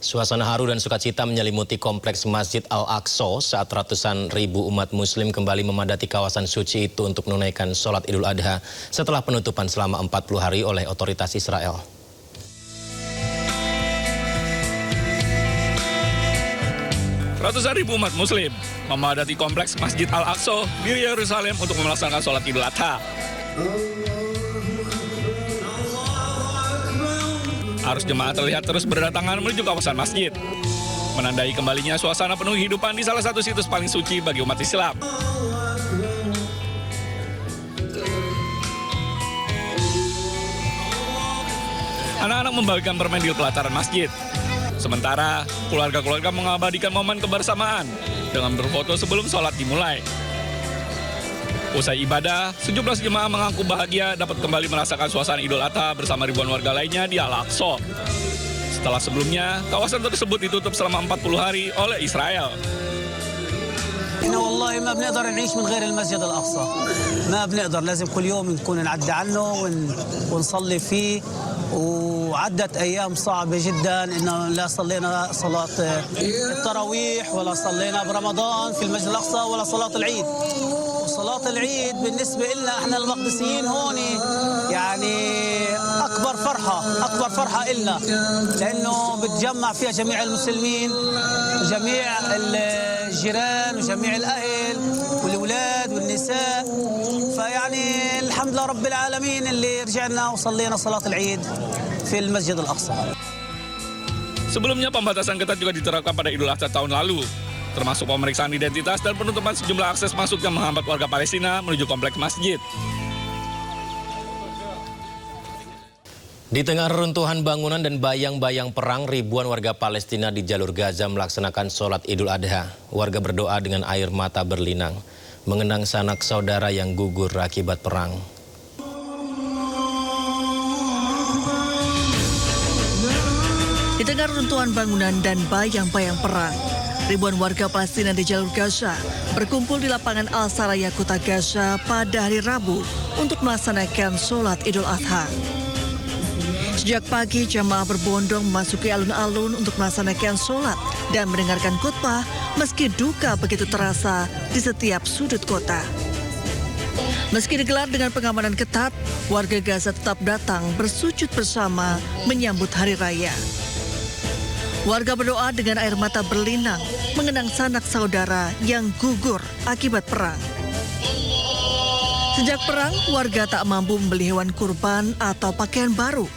Suasana haru dan sukacita menyelimuti kompleks Masjid Al-Aqsa saat ratusan ribu umat muslim kembali memadati kawasan suci itu untuk menunaikan sholat Idul Adha setelah penutupan selama 40 hari oleh otoritas Israel. Ratusan ribu umat muslim memadati kompleks Masjid Al-Aqsa di Yerusalem untuk melaksanakan sholat Idul Adha. Arus jemaah terlihat terus berdatangan menuju kawasan masjid, menandai kembalinya suasana penuh kehidupan di salah satu situs paling suci bagi umat Islam. Anak-anak membagikan permen di pelataran masjid. Sementara, keluarga-keluarga mengabadikan momen kebersamaan dengan berfoto sebelum sholat dimulai. Usai ibadah, sejumlah jemaah mengaku bahagia dapat kembali merasakan suasana Idul Adha bersama ribuan warga lainnya di Al-Aqsa. Setelah sebelumnya, kawasan tersebut ditutup selama 40 hari oleh Israel. إحنا والله ما بنقدر نعيش من غير المسجد الأقصى، ما بنقدر، لازم كل يوم نكون نعدي عنه ونصلي فيه، وعدت أيام صعبة جدا إنه لا صلينا صلاة التراويح ولا صلينا برمضان في المسجد الأقصى ولا صلاة العيد. وصلاة العيد بالنسبة لنا احنا المقدسيين هون يعني أكبر فرحة إلنا، لأنه بتجمع فيها جميع المسلمين وجميع الجيران وجميع الأهل والأولاد والنساء، فيعني الحمد لله رب العالمين اللي رجعنا وصلينا صلاة العيد في المسجد الأقصى. Sebelumnya pembatasan ketat juga diterapkan pada Idul Adha tahun lalu, termasuk pemeriksaan identitas dan penutupan sejumlah akses masuk yang menghambat warga Palestina menuju kompleks masjid. Di tengah reruntuhan bangunan dan bayang-bayang perang, ribuan warga Palestina di jalur Gaza melaksanakan sholat Idul Adha. Warga berdoa dengan air mata berlinang, mengenang sanak saudara yang gugur akibat perang. Di tengah reruntuhan bangunan dan bayang-bayang perang, ribuan warga Palestina di jalur Gaza berkumpul di lapangan Al-Saraya, Kota Gaza pada hari Rabu untuk melaksanakan sholat Idul Adha. Sejak pagi, jamaah berbondong memasuki alun-alun untuk melaksanakan sholat dan mendengarkan khutbah meski duka begitu terasa di setiap sudut kota. Meski digelar dengan pengamanan ketat, warga Gaza tetap datang bersujud bersama menyambut Hari Raya. Warga berdoa dengan air mata berlinang, mengenang sanak saudara yang gugur akibat perang. Sejak perang, warga tak mampu membeli hewan kurban atau pakaian baru.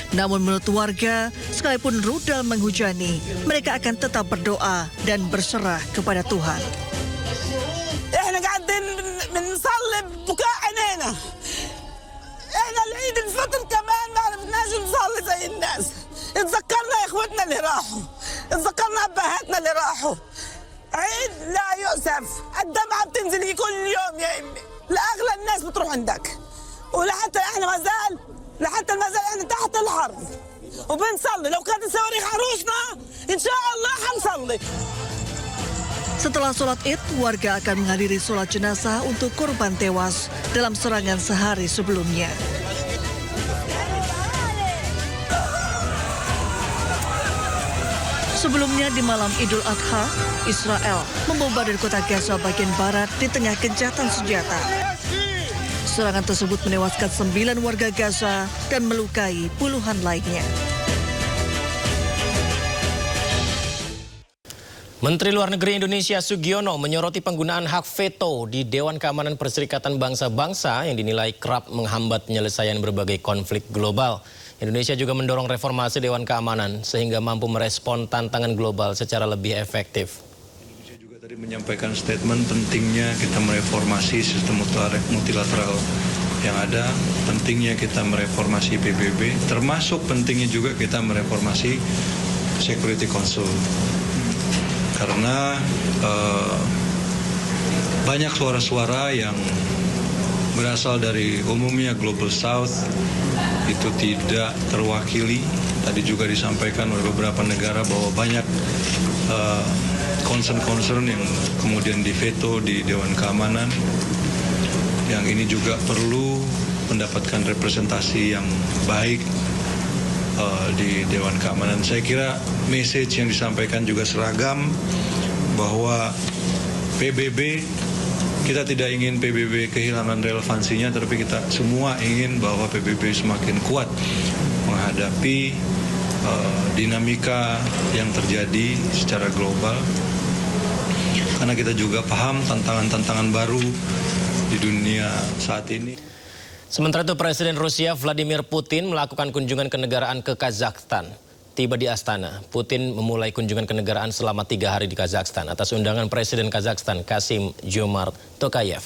Namun menurut warga, sekalipun rudal menghujani, mereka akan tetap berdoa dan berserah kepada Tuhan. احنا قاعدين بنصلي ببكاء عينينا. احنا العيد الفطر كمان ما عرفناش نصلي زي الناس. اتذكرنا اخوتنا اللي راحوا، اتذكرنا ابهاتنا اللي راحوا. عيد لا يؤسف، الدمعة بتنزل كل يوم يا امي، لاغلى الناس بتروح عندك. ولحتى احنا ما زال احنا تحت الحرب وبنصلي، لو كانت الصواريخ عروشنا ان شاء الله حنصلي. Setelah sholat Id, warga akan menghadiri sholat jenazah untuk korban tewas dalam serangan sehari sebelumnya. Sebelumnya di malam Idul Adha, Israel membombardir kota Gaza bagian barat di tengah gencatan senjata. Serangan tersebut menewaskan 9 warga Gaza dan melukai puluhan lainnya. Menteri Luar Negeri Indonesia Sugiono menyoroti penggunaan hak veto di Dewan Keamanan Perserikatan Bangsa-Bangsa yang dinilai kerap menghambat penyelesaian berbagai konflik global. Indonesia juga mendorong reformasi Dewan Keamanan sehingga mampu merespon tantangan global secara lebih efektif. Indonesia juga tadi menyampaikan statement pentingnya kita mereformasi sistem multilateral yang ada, pentingnya kita mereformasi PBB, termasuk pentingnya juga kita mereformasi Security Council. Karena banyak suara-suara yang berasal dari umumnya Global South itu tidak terwakili. Tadi juga disampaikan oleh beberapa negara bahwa banyak concern-concern yang kemudian diveto di Dewan Keamanan. Yang ini juga perlu mendapatkan representasi yang baik di Dewan Keamanan. Saya kira message yang disampaikan juga seragam bahwa PBB, kita tidak ingin PBB kehilangan relevansinya, tapi kita semua ingin bahwa PBB semakin kuat menghadapi dinamika yang terjadi secara global. Karena kita juga paham tantangan-tantangan baru di dunia saat ini. Sementara itu Presiden Rusia Vladimir Putin melakukan kunjungan kenegaraan ke Kazakhstan. Tiba di Astana, Putin memulai kunjungan kenegaraan selama 3 hari di Kazakhstan atas undangan Presiden Kazakhstan Kassym-Jomart Tokayev.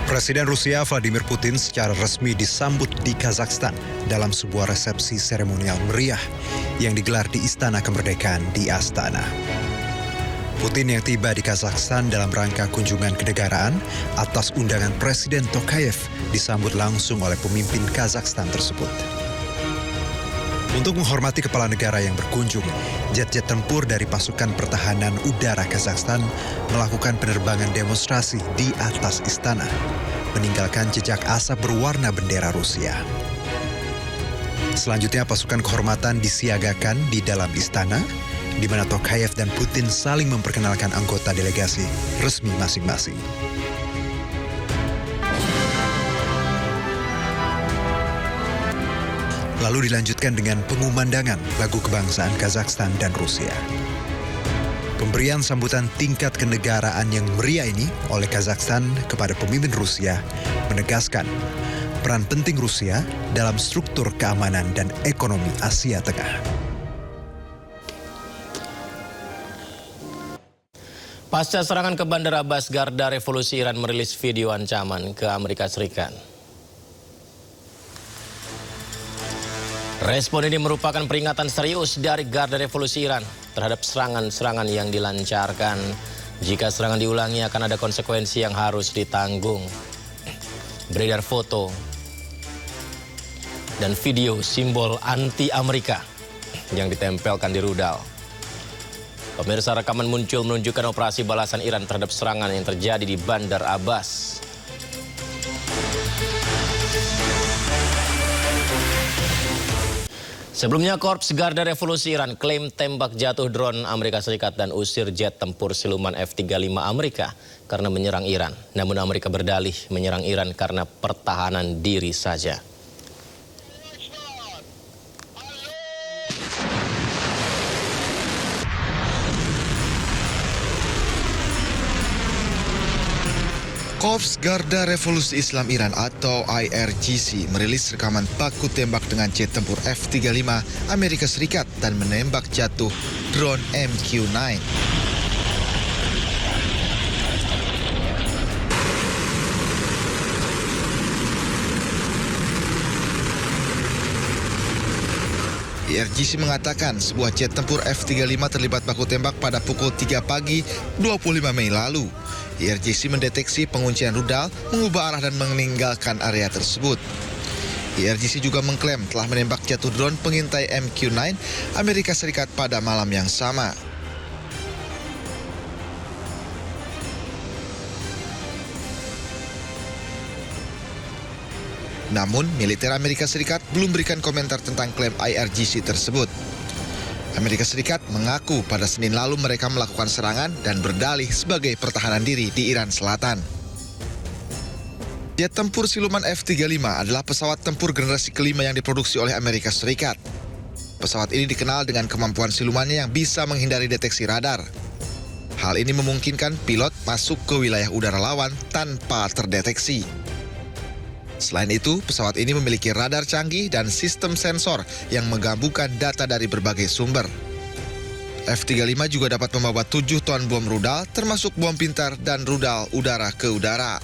Presiden Rusia Vladimir Putin secara resmi disambut di Kazakhstan dalam sebuah resepsi seremonial meriah yang digelar di Istana Kemerdekaan di Astana. Putin yang tiba di Kazakhstan dalam rangka kunjungan kenegaraan atas undangan Presiden Tokayev disambut langsung oleh pemimpin Kazakhstan tersebut. Untuk menghormati kepala negara yang berkunjung, jet-jet tempur dari pasukan pertahanan udara Kazakhstan melakukan penerbangan demonstrasi di atas istana, meninggalkan jejak asap berwarna bendera Rusia. Selanjutnya pasukan kehormatan disiagakan di dalam istana, di mana Tokayev dan Putin saling memperkenalkan anggota delegasi resmi masing-masing. Lalu dilanjutkan dengan pengumandangan lagu kebangsaan Kazakhstan dan Rusia. Pemberian sambutan tingkat kenegaraan yang meriah ini oleh Kazakhstan kepada pemimpin Rusia menegaskan peran penting Rusia dalam struktur keamanan dan ekonomi Asia Tengah. Pasca serangan ke Bandar Abbas, Garda Revolusi Iran merilis video ancaman ke Amerika Serikat. Respon ini merupakan peringatan serius dari Garda Revolusi Iran terhadap serangan-serangan yang dilancarkan. Jika serangan diulangi akan ada konsekuensi yang harus ditanggung. Beredar foto dan video simbol anti-Amerika yang ditempelkan di rudal. Pemirsa, rekaman muncul menunjukkan operasi balasan Iran terhadap serangan yang terjadi di Bandar Abbas. Sebelumnya, Korps Garda Revolusi Iran klaim tembak jatuh drone Amerika Serikat dan usir jet tempur siluman F-35 Amerika karena menyerang Iran. Namun Amerika berdalih menyerang Iran karena pertahanan diri saja. Korps Garda Revolusi Islam Iran atau IRGC merilis rekaman baku tembak dengan jet tempur F-35 Amerika Serikat dan menembak jatuh drone MQ-9. IRGC mengatakan sebuah jet tempur F-35 terlibat baku tembak pada pukul 3 pagi 25 Mei lalu. IRGC mendeteksi penguncian rudal, mengubah arah dan meninggalkan area tersebut. IRGC juga mengklaim telah menembak jatuh drone pengintai MQ-9 Amerika Serikat pada malam yang sama. Namun, militer Amerika Serikat belum berikan komentar tentang klaim IRGC tersebut. Amerika Serikat mengaku pada Senin lalu mereka melakukan serangan dan berdalih sebagai pertahanan diri di Iran Selatan. Jet tempur siluman F-35 adalah pesawat tempur generasi kelima yang diproduksi oleh Amerika Serikat. Pesawat ini dikenal dengan kemampuan silumannya yang bisa menghindari deteksi radar. Hal ini memungkinkan pilot masuk ke wilayah udara lawan tanpa terdeteksi. Selain itu, pesawat ini memiliki radar canggih dan sistem sensor yang menggabungkan data dari berbagai sumber. F-35 juga dapat membawa 7 ton bom rudal, termasuk bom pintar dan rudal udara ke udara.